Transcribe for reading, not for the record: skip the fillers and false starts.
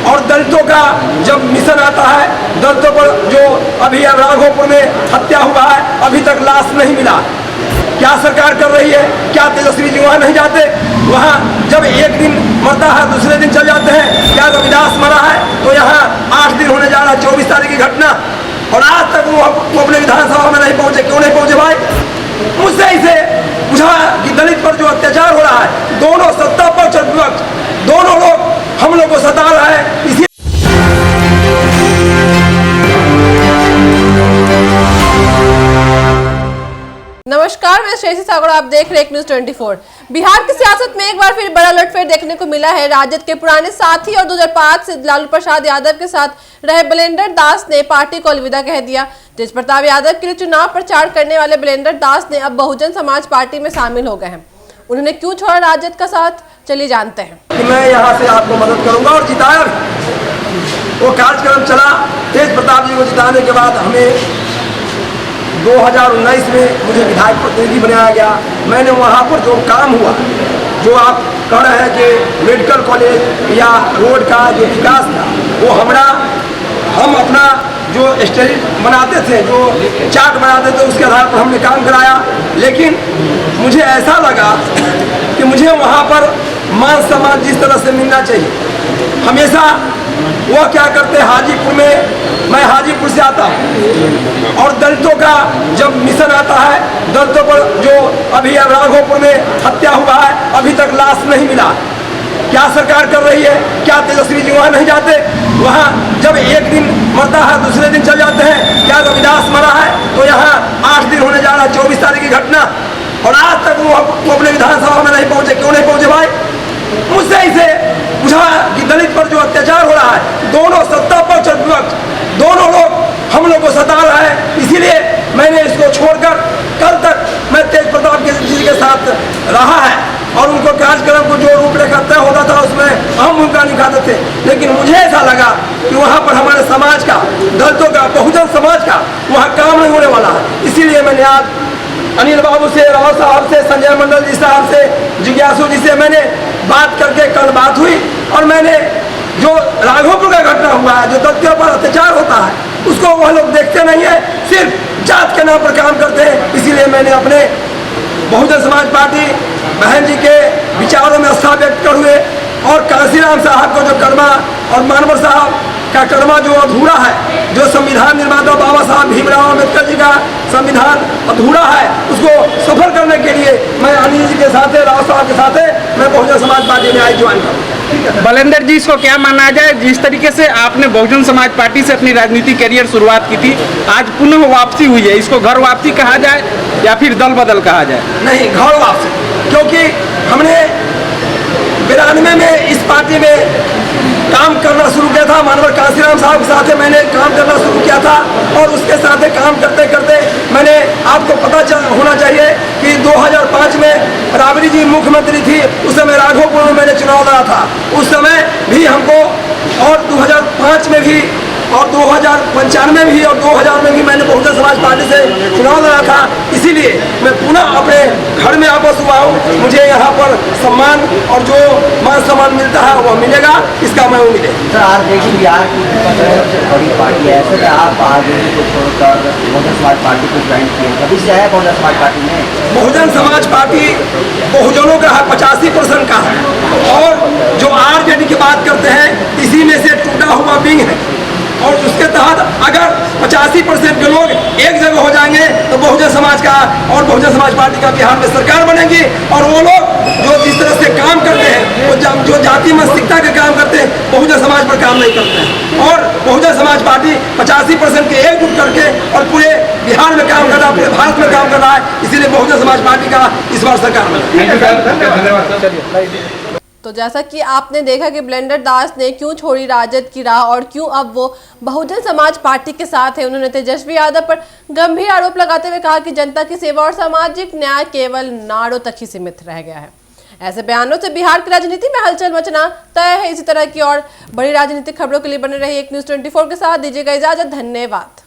और दलितों का जब मिशन आता है, दलितों पर जो अभी राघोपुर में हत्या हुआ है, अभी तक लाश नहीं मिला। क्या सरकार कर रही है? क्या तेजस्वी जी वहाँ नहीं जाते? वहाँ जब एक दिन मरता है दूसरे दिन चल जाते हैं। क्या रविदास मरा है तो यहाँ 8 दिन होने जा रहा है, 24 तारीख की घटना, और आज तक वो अपने विधानसभा में नहीं पहुंचे। क्यों नहीं पहुंचे भाई? मुझसे इसे पूछा कि दलित पर जो अत्याचार हो रहा है, दोनों सत्ता पक्ष और विपक्ष दोनों लोग हम लोग को सता रहा है। इसी नमस्कार, मैं श्रेयसी सागर, आप देख रहे हैं न्यूज़ 24। बिहार की सियासत में एक बार फिर बड़ा उलटफेर देखने को मिला है। राजद के पुराने साथी और 2005 से लालू प्रसाद यादव के साथ रहे बलेंद्र दास ने पार्टी को अलविदा कह दिया। तेज प्रताप यादव के लिए चुनाव प्रचार करने वाले बलेंद्र दास ने अब बहुजन समाज पार्टी में शामिल हो गए हैं। उन्होंने क्यों छोड़ा राजद का साथ, चलिए जानते हैं। मैं यहाँ से आपको मदद करूंगा और जिताया। वो कार्यक्रम चला। तेज प्रताप जी को जिताने के बाद हमें 2019 में मुझे विधायक प्रतिनिधि बनाया गया। मैंने वहाँ पर जो काम हुआ, जो आप कह रहे हैं कि मेडिकल कॉलेज या रोड का जो विकास था, वो हम अपना जो स्टैंड बनाते थे, जो चार्ट बनाते थे, उसके आधार पर हमने काम कराया। लेकिन मुझे ऐसा लगा कि मुझे वहाँ पर मान सम्मान जिस तरह से मिलना चाहिए, हमेशा वो क्या करते, हाजीपुर में, मैं हाजीपुर से आता हूँ, और दलितों का जब मिशन आता है, दलितों पर जो अभी राघोपुर में हत्या हुआ है, अभी तक लाश नहीं मिला। क्या सरकार कर रही है? क्या तेजस्वी जी वहाँ नहीं जाते? वहाँ जब एक दिन मरता है दूसरे दिन चल जाते हैं। क्या रविदास मरा है तो यहाँ 8 दिन होने जा रहा है, 24 तारीख की घटना, और आज तक वो अपने विधानसभा में नहीं पहुंचे। क्यों नहीं पहुंचे भाई? मुझसे इसे पूछा कि दलित पर जो अत्याचार हो रहा है, दोनों सत्ता पक्ष और विपक्ष दोनों लोग हम लोग को सता रहा है। इसीलिए मैंने इसको छोड़कर कल तक मैं तेज प्रताप जी के साथ रहा है, और उनको कार्यक्रम को जो रूपरेखा तय होता था उसमें हम भूमिका निभाते थे। लेकिन मुझे ऐसा लगा कि वहाँ पर हमारे समाज का, दलितों का, बहुजन समाज का वहाँ काम नहीं होने वाला है। इसीलिए मैंने आज अनिल बाबू से, राव साहब से, संजय मंडल जी साहब से, जिज्ञासु जी से मैंने बात करके कल बात हुई, और मैंने जो राघोपुर का घटना हुआ है, जो दलितों पर अत्याचार होता है, उसको वह लोग देखते नहीं है, सिर्फ जात के नाम पर काम करते हैं। इसीलिए मैंने अपने बहुजन समाज पार्टी बहन जी के विचारों में आस्था व्यक्त कर हुए, और काशीराम साहब को जो कर्मा, और मानवर साहब का कर्मा जो अधूरा है, जो संविधान निर्माता बाबा साहब भीमराव अम्बेडकर जी का संविधान अधूरा है, उसको सफल करने के लिए मैं अनिल जी के साथ, राव साहब के साथ मैं बहुजन समाज पार्टी में आई ज्वाइन करूँ। बलेंद्र जी, इसको क्या माना जाए, जिस तरीके से आपने बहुजन समाज पार्टी से अपनी राजनीतिक करियर शुरुआत की थी, आज पुनः वापसी हुई है, इसको घर वापसी कहा जाए या फिर दल बदल कहा जाए? नहीं, घर वापसी, क्योंकि हमने 92 में इस पार्टी में काम करना शुरू किया था। मानवर काशीराम साहब के साथ मैंने काम करना शुरू किया था, और उसके साथ काम करते करते मैंने, आपको पता होना चाहिए कि 2005 में राबड़ी जी मुख्यमंत्री थी, उस समय राघोपुर में मैंने चुनाव लड़ा था। उस समय भी हमको, और 2005 में भी, और 2095 में भी, और 2000 में भी मैंने बहुजन समाज पार्टी से चुनाव लड़ा था। इसीलिए मैं पुनः अपने घर में वापस हुआ हूँ। मुझे यहाँ पर सम्मान और जो मान सम्मान मिलता है वो मिलेगा, इसका मैं उम्मीद है। सर, आज देखिए बिहार की सबसे बड़ी पार्टी है, ऐसे आप आगे को छोड़कर बहुजन समाज पार्टी को ज्वाइन किए, कभी से है बहुजन समाज पार्टी में? बहुजन समाज पार्टी बहुजनों का है, 85% का है, और जो आरजेडी की बात करते हैं, इसी में से टूटा हुआ विंग है, और उसके तहत अगर 85% के लोग एक जगह हो जाएंगे तो बहुजन समाज का और बहुजन समाज पार्टी का बिहार में सरकार बनेगी। और वो लोग जो जिस तरह से काम करते हैं, वो जो जाति मानसिकता के काम करते हैं, बहुजन समाज पर काम नहीं करते हैं। और बहुजन समाज पार्टी 85% के एकजुट करके और पूरे बिहार में काम कर रहा है, पूरे भारत में काम कर रहा है। इसीलिए बहुजन समाज पार्टी का इस बार सरकार बना। तो जैसा कि आपने देखा कि बलेंद्र दास ने क्यों छोड़ी राजद की राह और क्यों अब वो बहुजन समाज पार्टी के साथ है। उन्होंने तेजस्वी यादव पर गंभीर आरोप लगाते हुए कहा कि जनता की सेवा और सामाजिक न्याय केवल नारों तक ही सीमित रह गया है। ऐसे बयानों से बिहार की राजनीति में हलचल मचना तय है। इसी तरह की और बड़ी राजनीतिक खबरों के लिए बने रही एक न्यूज़ 24 के साथ। दीजिएगा इजाजत, धन्यवाद।